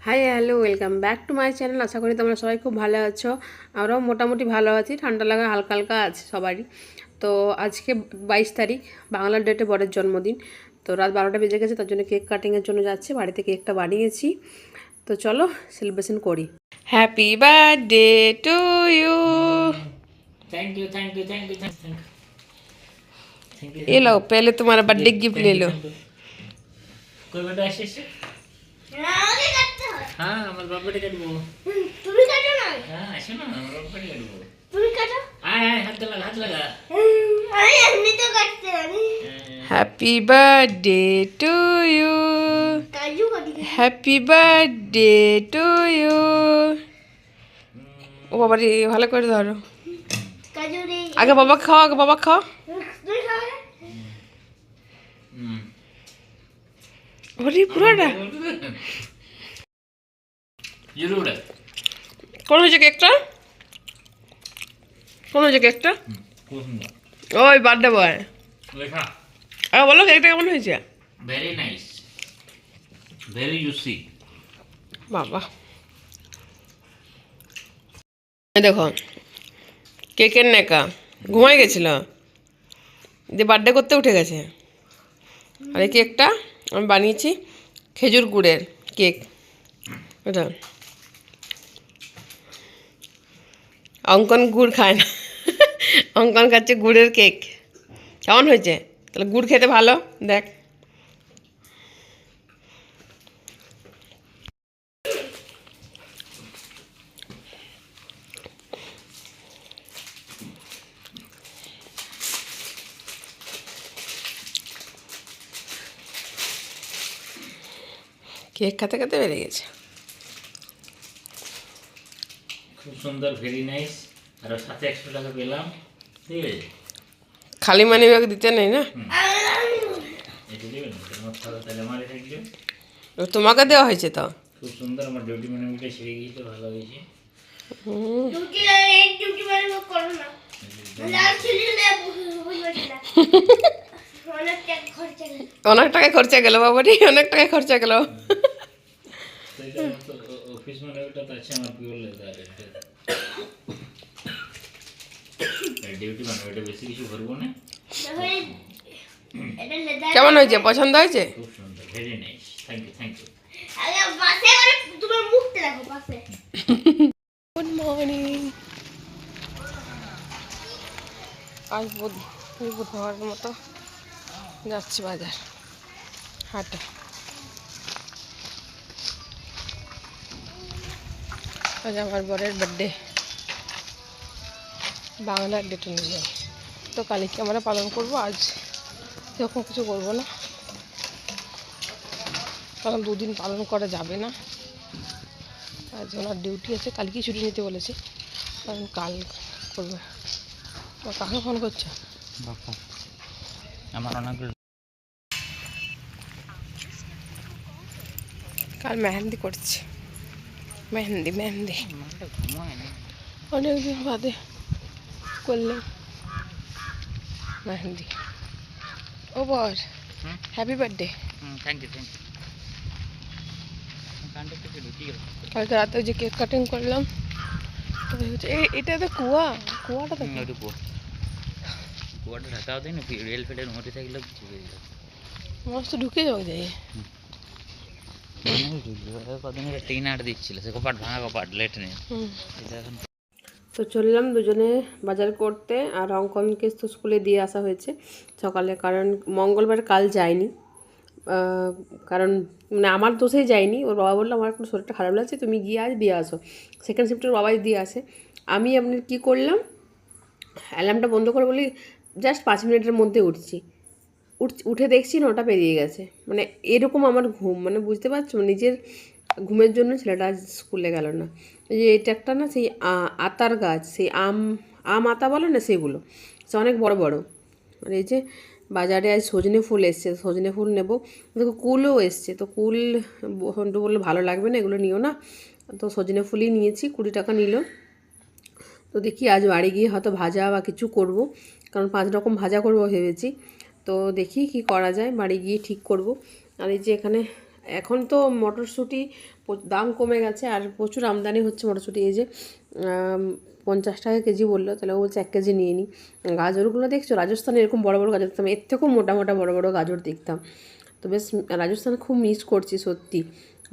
High hello welcome back to my channel. আশা করি তোমরা সবাই খুব ভালো আছো। আমরাও মোটামুটি ভালো আছি, ঠান্ডা লাগা হালকা হালকা আছে সবারই। তো আজকে 22 তারিখ, বাংলার ডেটে বরের জন্মদিন। তো রাত 12টা বেজে গেছে, তার জন্য কেক কাটিংয়ের জন্য যাচ্ছে। বাড়িতে কেকটা বানিয়েছি, তো চলো সেলিব্রেশন করি। Happy birthday to you. Thank you thank you thank you thank you thank you ये लो पहले तुम्हारा बर्थडे गिफ्ट ले लो। कोई बेटा ऐसे हाँ আমার বাবাটা কাটবো। তুমি কাটো না। হ্যাঁ আসো না, আমার বাবাটা কাটবো। তুমি কাটো। আয় আয়, হাত লাগা হাত লাগা। আরে এমনি তো কাটতে আমি। হ্যাপি বার্থডে টু ইউ, কাজু কাটি। Happy birthday to you. ও বাবা রে, ভালো করে ধরো। কাজু রে। আগে বাবা খাও, আগে বাবা খাও। তুই খাও। ওরে পুরোটা জরুর কোন হয়েছে কেকটা? কোন হয়েছে কেকটা? খুব সুন্দর ওই বার্থডে বয়। লেখা আগে বলো কেকটা কেমন হয়েছে? Very nice, very juicy. বাবা এই দেখো, কেকের নেকা ঘুমাই গেছিল, যে বার্থডে করতে উঠে গেছে। আর এই কেকটা আমি বানিয়েছি খেজুর গুড়ের কেক। এটা অঙ্কন গুড় খায় না, অঙ্কন খাচ্ছে গুড়ের কেক। কেমন হয়েছে? তাহলে গুড় খেতে ভালো, দেখ। কেক খেতে খেতে বেড়ে গেছে। খুব সুন্দর, ভেরি নাইস। আর সাথে 100 টাকা পেলাম, ঠিক আছে। খালি মানি ব্যাগ দিতে নেই না, এটা দিবেন, তোমার সাথে তাহলে আমার থাকবে। ও তোমাকে দেওয়া হয়েছে তো। খুব সুন্দর, আমার ডিউটি ম্যানেজমেন্টে সেরে গিয়েছে, ভালো হয়েছে। ডিউটি এক ডিউটি মানে করো না। লাল ছিল না বুঝতে না। অনেক টাকা খরচা গেল। অনেক টাকা খরচা গেল বাবারি, অনেক টাকা খরচা গেল। তো এটা তো অফিস ম্যানেজমেন্টটা তো আছে আমার পিওর লেদার। ডিউটি ম্যানেজমেন্টে বেশি কিছু ভরবো না। তাহলে এটা লেদার। কেমন হয়েছে? পছন্দ হয়েছে? খুব সুন্দর, very nice, thank you thank you. আরে পাশে করে তোমার মুখটা দেখো পাশে। Good morning. আজ বুধবারের মতো যাচ্ছি বাজার হাটে। আজ আমার বরের বার্থডে, বাংলার ডেট অনুযায়ী। তো কালকে আমরা পালন করব, আজ এরকম কিছু করবো না, কারণ দুদিন পালন করা যাবে না। আজ ওনার ডিউটি আছে, কালকেই ছুটি নিতে বলেছে, কারণ কাল করবে। তো কাকে ফোন করছো? আমার অনেকগুলো কাল মেহেন্দি করছে, মেহেন্দি মেহেন্দি ঘুমায় না। অনেকদিন বাদে করলাম মেহেন্দি। ও বর, happy birthday. Thank you thank you. কান্ডে থেকে ঢুকি গেল। কালকে রাতে ওই যে কেক কাটিং করলাম, তো এটা তো কুয়া, কুয়াটা তো ওইটা কুয়াটা ঢাকা হতে না, রেল ফেলের মোটে থাকলে কিছু হয়ে যাবে। মস্ত ঢুকে যাওয়া যায়। কদিন টিন আট দিচ্ছিল, সে কপাট ভাঙা কপাট লেট নেই। তো চললাম দুজনে বাজার করতে, আর অঙ্কনকে তো স্কুলে দিয়ে আসা হয়েছে সকালে, কারণ মঙ্গলবার কাল যায়নি। কারণ মানে আমার দোষেই যায়নি, ওর বাবা বললো আমার একটু শরীরটা খারাপ লাগছে, তুমি গিয়ে আজ দিয়ে আসো। সেকেন্ড শিফটের বাবাই দিয়ে আসে। আমি আপনার কী করলাম, অ্যালার্মটা বন্ধ করে বলি জাস্ট 5 মিনিটের মধ্যে উঠে দেখছি 9টা পেরিয়ে গেছে। মানে এরকম আমার ঘুম, মানে বুঝতে পারছো, নিজের ঘুমের জন্য ছেলেটা আজ স্কুলে গেল না। এই যে এটা একটা না, সেই আতার গাছ, সেই আম আতা বলে না, সেগুলো সে অনেক বড় বড়। আর এই যে বাজারে আজ সজনে ফুল এসছে, সজনে ফুল নেবো। দেখো কুলও এসছে, তো কুল বললে ভালো লাগবে না, এগুলো নিও না। তো সজনে ফুলই নিয়েছি, 20 টাকা নিল। তো দেখি আজ বাড়ি গিয়ে হয়তো ভাজা বা কিছু করব, কারণ 5 রকম ভাজা করবো ভেবেছি। তো দেখি কি করা যায়, বাড়ি গিয়ে ঠিক করব। আর এই যে এখানে এখন তো মটরশুঁটি দাম কমে গেছে আর প্রচুর আমদানি হচ্ছে মটরশুঁটি। এই যে 50 টাকা কেজি বললো, তাহলে ও বলছে 1 কেজি নিয়ে নিই। গাজরগুলো দেখছো, রাজস্থানে এরকম বড় বড় গাজর দেখতাম, এর থেকেও মোটা মোটা বড় বড় গাজর দেখতাম। তো বেশ রাজস্থান খুব মিস করছি সত্যি,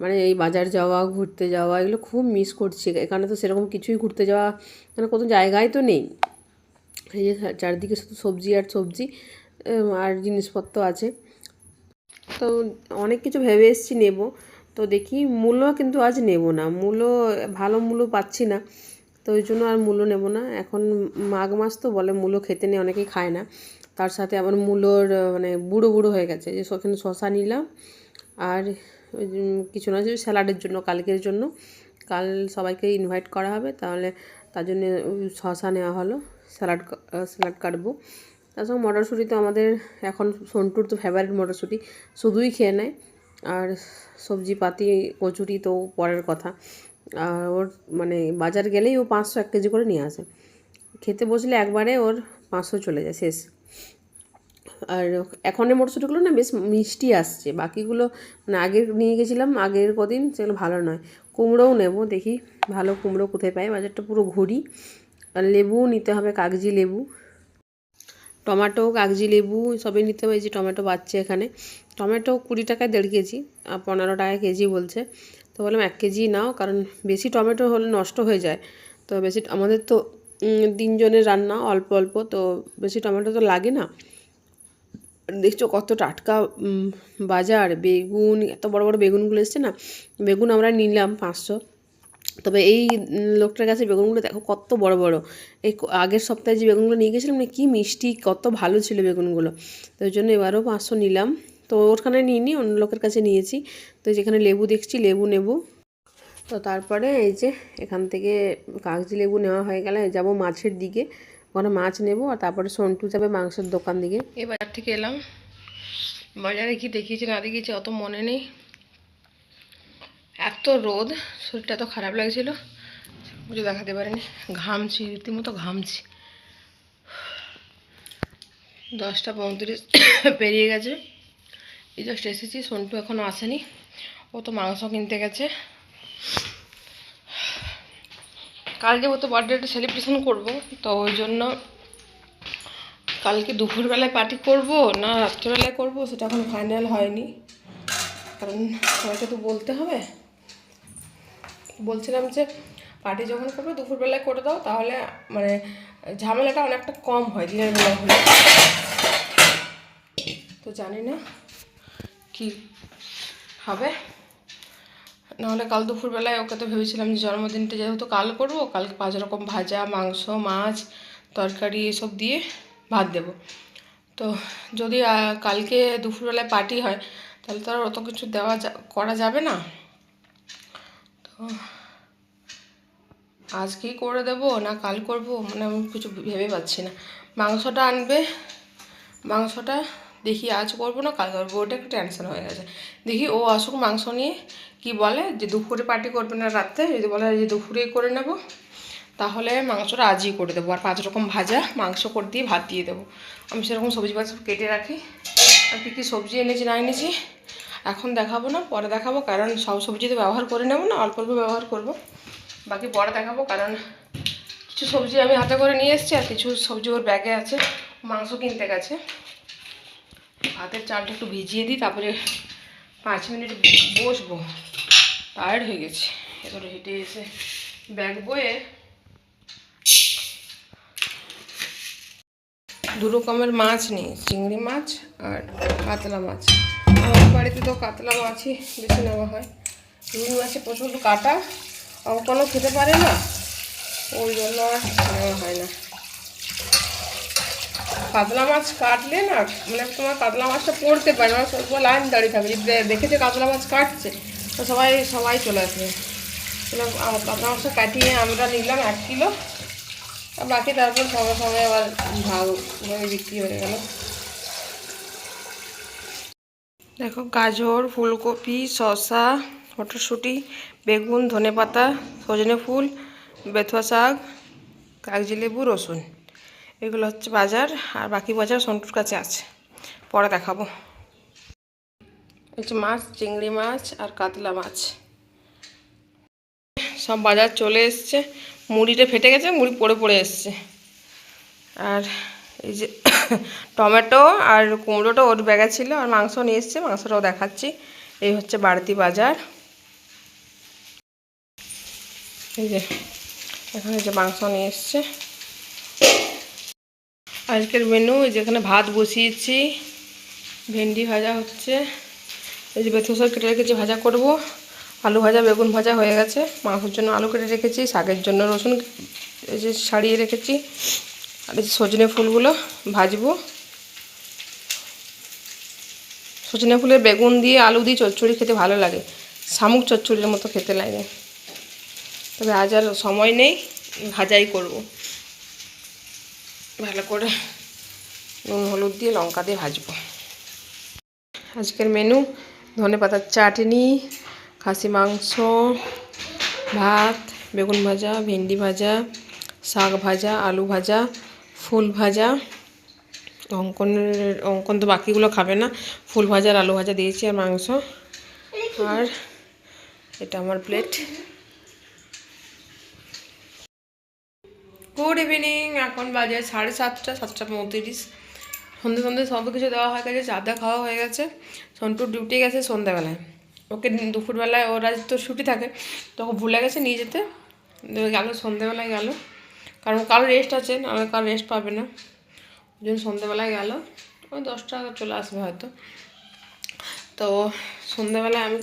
মানে এই বাজার যাওয়া, ঘুরতে যাওয়া, এগুলো খুব মিস করছি। এখানে তো সেরকম কিছুই ঘুরতে যাওয়া মানে কোনো জায়গায় তো নেই। এই যে চারদিকে শুধু সবজি আর সবজি আর জিনিসপত্র আছে। তো অনেক কিছু ভেবে এসেছি নেব, তো দেখি মূলো কিন্তু আজ নেব না, মূলো ভালো মূলো পাচ্ছি না, তো ওই জন্য আর মূলো নেব না। এখন মাঘ মাস তো বলে মূলো খেতে নেই, অনেকেই খায় না। তার সাথে আবার মূলোর মানে বুড়ো বুড়ো হয়ে গেছে, যে ওখানে শশা নিলাম আর কিছু না, স্যালাডের জন্য, কালকের জন্য, কাল সবাইকে ইনভাইট করা হবে, তাহলে তার জন্য শশা নেওয়া হলো, স্যালাড কাটবো। তার সঙ্গে মটরশুঁটি তো আমাদের এখন সন্টুর তো ফেভারিট মটরশুঁটি, শুধুই খেয়ে নেয়। আর সবজিপাতি কচুরি তো পরের কথা, আর ওর মানে বাজার গেলেই ও 500 1 কেজি করে নিয়ে আসে, খেতে বসলে একবারে ওর 500 চলে যায় শেষ। আর এখনের মটরশুঁটিগুলো না বেশ মিষ্টি আসছে, বাকিগুলো মানে আগে নিয়ে গেছিলাম আগের কদিন, সেগুলো ভালো নয়। কুমড়োও নেব, দেখি ভালো কুমড়ো কোথায় পাই, বাজারটা পুরো ঘুরি। আর লেবু নিতে হবে, কাগজি লেবু, টমেটো, কাগজি লেবু সবই নিতে হবে। এই যে টমেটো বাচ্চা এখানে, টমেটো 20 টাকায় 1.5 কেজি, আর 15 টাকা কেজি বলছে। তো বললাম 1 কেজি নাও, কারণ বেশি টমেটো হলে নষ্ট হয়ে যায়। তো বেশি আমাদের তো 3 জনের রান্না, অল্প অল্প, তো বেশি টমেটো তো লাগে না। দেখছো কত টাটকা বাজার, বেগুন, এত বড় বড় বেগুনগুলো এসছে না। বেগুন আমরা নিলাম 500, তবে এই লোকটার কাছে বেগুনগুলো দেখো কত বড় বড়। এই আগের সপ্তাহে যে বেগুনগুলো নিয়ে গেছিলাম না, কি মিষ্টি, কত ভালো ছিল বেগুনগুলো। তো ওই জন্য এবারও 500 নিলাম। তো ওখানে নিইনি, অন্য লোকের কাছে নিয়েছি। তো যেখানে লেবু দেখছি, লেবু নেব। তো তারপরে এই যে এখান থেকে কাগজি লেবু নেওয়া হয়ে গেলে যাব মাছের দিকে, ওখানে মাছ নেব, আর তারপরে সন্টু যাবে মাংসের দোকান দিকে। এই বাজার থেকে এলাম, বাজারে কি দেখিয়েছি না দেখিয়েছি অত মনে নেই, এত রোদ, শরীরটা এত খারাপ লাগছিল, বুঝে দেখাতে পারিনি, ঘামছি, রীতিমতো ঘামছি। 10টা 35 পেরিয়ে গেছে, এই জাস্ট এসেছি, সন্টু এখনও আসেনি, ও তো মাংস কিনতে গেছে। কালকে ও তো বার্থডেটা সেলিব্রেশন করবো, তো ওই জন্য কালকে দুপুরবেলায় পার্টি করব না রাত্রেবেলায় করব সেটা এখন ফাইনাল হয়নি, কারণ সবাইকে তো বলতে হবে। বলছিলাম যে পার্টি যখন করবে দুপুরবেলায় করে দাও, তাহলে মানে ঝামেলাটা অনেকটা কম হয় দিনের বেলায় হলে। তো জানি না কি হবে, নাহলে কাল দুপুরবেলায় ওকে তো ভেবেছিলাম যে জন্মদিনটা যেহেতু কাল করবো, কালকে 5 রকম ভাজা, মাংস, মাছ, তরকারি এসব দিয়ে ভাত দেবো। তো যদি কালকে দুপুরবেলায় পার্টি হয়, তাহলে তো আর অত কিছু করা যাবে না। তো আজকেই করে দেবো না কাল করবো, মানে আমি কিছু ভেবে পাচ্ছি না। মাংসটা আনবে, মাংসটা দেখি আজ করবো না কাল করবো, ওটা একটু টেনশন হয়ে গেছে। দেখি ও আসুক মাংস নিয়ে, কি বলে যে দুপুরে পার্টি করবে না রাত্রে, যদি বলে যে দুপুরেই করে নেব, তাহলে মাংসটা আজই করে দেবো। আর 5 রকম ভাজা, মাংস করে দিয়ে ভাত দিয়ে দেবো। আমি সেরকম সবজি সব কেটে রাখি, আর কী কী সবজি এনেছি না এনেছি এখন দেখাবো না, পরে দেখাবো, কারণ সব সবজি তো ব্যবহার করে নেবো না, অল্প অল্প ব্যবহার করবো, বাকি পরে দেখাবো। কারণ কিছু সবজি আমি হাতে করে নিয়ে এসেছি, আর কিছু সবজি ওর ব্যাগে আছে, মাংস কিনতে গেছে। ভাতের চালটা একটু ভিজিয়ে দিই, তারপরে 5 মিনিট বসবো, টায়ার্ড হয়ে গেছে এতটা হেঁটে এসে ব্যাগ বয়ে। 2 রকমের মাছ নিই, চিংড়ি মাছ আর কাতলা মাছ। আমার বাড়িতে তো কাতলা মাছই বেশি নেওয়া হয়, রুই মাছে প্রচণ্ড কাটা, কোনো খেতে পারে না, ওই জন্য আর নেওয়া হয় না। কাতলা মাছ কাটলে না, মানে তোমার কাতলা মাছটা পড়তে পারে না, সব লাইন দাঁড়িয়ে থাকবে, দেখেছে কাতলা মাছ কাটছে তো সবাই চলে আসবে। কাতলা মাছটা কাটিয়ে আমরা নিলাম 1 কিলো, আর বাকি তারপর সঙ্গে সঙ্গে আবার ভাগ হয়ে বিক্রি হয়ে গেল। দেখো গাজর, ফুলকপি, শসা, মটরশুঁটি, বেগুন, ধনেপাতা, সজনে ফুল, বেথুয়া শাক, কাগজি লেবু, রসুন, এগুলো হচ্ছে বাজার। আর বাকি বাজার সন্টুর কাছে আছে, পরে দেখাবো। হচ্ছে মাছ, চিংড়ি মাছ আর কাতলা মাছ। সব বাজার চলে এসছে। মুড়িটা ফেটে গেছে, মুড়ি পড়ে পড়ে এসছে। আর এই যে টমেটো আর কুমড়োটা ওর ব্যাগে ছিল, আর মাংস নিয়ে এসছে, মাংসটাও দেখাচ্ছি। এই হচ্ছে বাড়তি বাজার। এই যে এখানে যে মাংস নিয়ে এসছে। আজকের মেনু, এই যেখানে ভাত বসিয়েছি, ভেন্ডি ভাজা হচ্ছে, এই যে বেথু শাক কেটে রেখেছি ভাজা করব, আলু ভাজা বেগুন ভাজা হয়ে গেছে, মাংসের জন্য আলু কেটে রেখেছি, শাকের জন্য রসুন এই যে ছাড়িয়ে রেখেছি, আর এই সজনে ফুলগুলো ভাজবো। সজনে ফুলের বেগুন দিয়ে আলু দিয়ে চচ্চড়ি খেতে ভালো লাগে, শামুক চচ্চড়ির মতো খেতে লাগে। তবে আজ আর সময় নেই, ভাজাই করব। ভালো করে নুন হলুদ দিয়ে লঙ্কা দিয়ে ভাজবো। আজকের মেনু ধনেপাতার চাটনি, খাসি মাংস, ভাত, বেগুন ভাজা, ভেন্ডি ভাজা, শাক ভাজা, আলু ভাজা, ফুল ভাজা। অঙ্কন তো বাকিগুলো খাবে না, ফুল ভাজা আর আলু ভাজা দিয়েছি, আর মাংস। আর এটা আমার প্লেট। Good evening. এখন বাজে 7:30, 7:35। সন্ধে সব কিছু দেওয়া হয়ে গেছে, চাঁদা খাওয়া হয়ে গেছে। সন্টু ডিউটি গেছে সন্ধ্যাবেলায়, ওকে দুপুরবেলায় ওর আজ তো ছুটি থাকে, তখন ভুলে গেছে নিয়ে যেতে, গেল সন্ধ্যেবেলায় গেল, কারণ কারো রেস্ট আছে, নাহলে কারো রেস্ট পাবে না, ওই জন্য সন্ধ্যেবেলায় গেল। ওই 10টা চলে আসবে হয়তো। তো সন্ধ্যেবেলায় আমি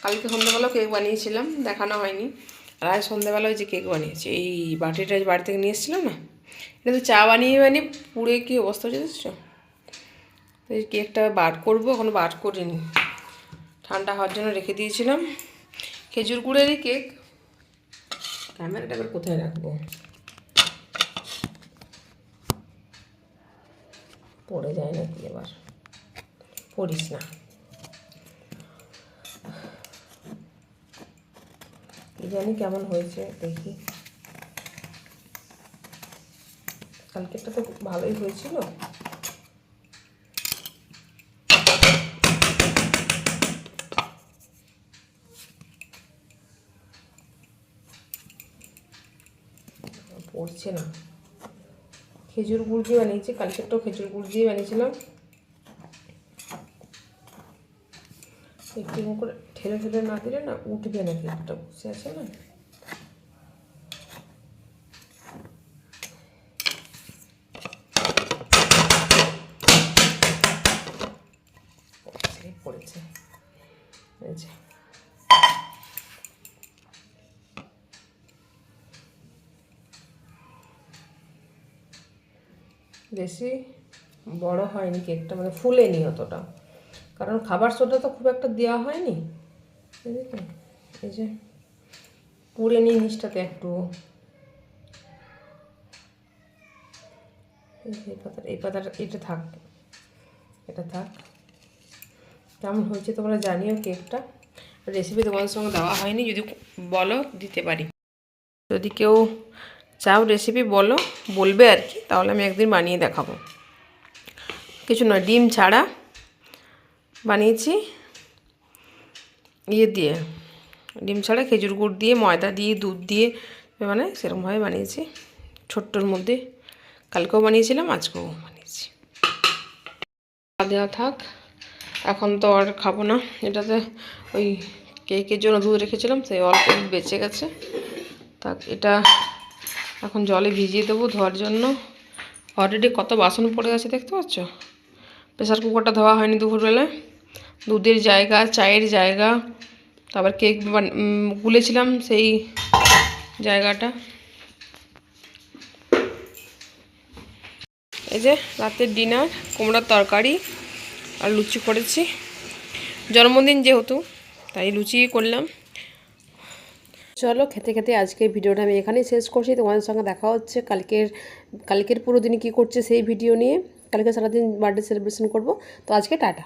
কালকে সন্ধ্যেবেলাও কেক বানিয়েছিলাম, দেখানো হয়নি। আর আজ সন্ধ্যেবেলায় যে কেক বানিয়েছি, এই বাটিটা বাড়ি থেকে নিয়ে এসেছিলাম না, এটা তো চা বানিয়ে পুড়ে কী অবস্থা হচ্ছে দেখছো। তো এই কেকটা বার করবো, এখনো বার করিনি, ঠান্ডা হওয়ার জন্য রেখে দিয়েছিলাম। খেজুর গুড়েরই কেক। ক্যামেরাটা এবার কোথায় রাখবো, পড়ে যায় নাকি এবার, পড়িস না। কি জানি কেমন হয়েছে, দেখি। কালকেরটা তো ভালোই হয়েছিল। পড়ছে না। খেজুর গুড় দিয়ে বানিয়েছি, কালকেরটাও খেজুর গুড় দিয়ে বানিয়েছিলাম। একটু করে ঠেলে ঠেলে না দিলে না উঠবে না, কেকটা বসে আছে না। পড়েছে বেশি বড় হয়নি কেকটা, মানে ফুলেনি অতটা, কারণ খাবার সোডা তো খুব একটা দেওয়া হয়নি। এই যে পুড়ে নিই নিচটাতে একটু। এই পাতাটা এটা থাক, এটা থাক। কেমন হয়েছে তোমরা জানিও কেকটা। রেসিপি তোমাদের সঙ্গে দেওয়া হয়নি, যদি বলো দিতে পারি। যদি কেউ চাও রেসিপি বলবে আর কি, তাহলে আমি একদিন বানিয়ে দেখাবো। কিছু নয়, ডিম ছাড়া বানিয়েছি, দিয়ে ডিম ছাড়া খেজুর গুড় দিয়ে, ময়দা দিয়ে, দুধ দিয়ে, মানে সেরকমভাবে বানিয়েছি ছোট্টর মধ্যে। কালকেও বানিয়েছিলাম, আজকেও বানিয়েছি। দেওয়া থাক, এখন তো আর খাবো না। এটাতে ওই কেকের জন্য দুধ রেখেছিলাম, সেই অল্প বেঁচে গেছে। থাক, এটা এখন জলে ভিজিয়ে দেবো ধোয়ার জন্য। অলরেডি কত বাসন পড়ে গেছে দেখতে পাচ্ছ। প্রেসার কুকারটা ধোয়া হয়নি দুপুরবেলায়, দুধের জায়গা, চায়ের জায়গা, তারপর কেক গুলেছিলাম সেই জায়গাটা। এই যে রাতের ডিনার, কুমড়ার তরকারি আর লুচি করেছি। জন্মদিন যেহেতু তাই লুচি করলাম। চলো খেতে খেতে আজকের ভিডিওটা আমি এখানেই শেষ করছি। তোমাদের সঙ্গে দেখা হচ্ছে কালকের পুরো দিনে কী করছে সেই ভিডিও নিয়ে। কালকে সারাদিন বার্থডে সেলিব্রেশন করব। তো আজকে টাটা।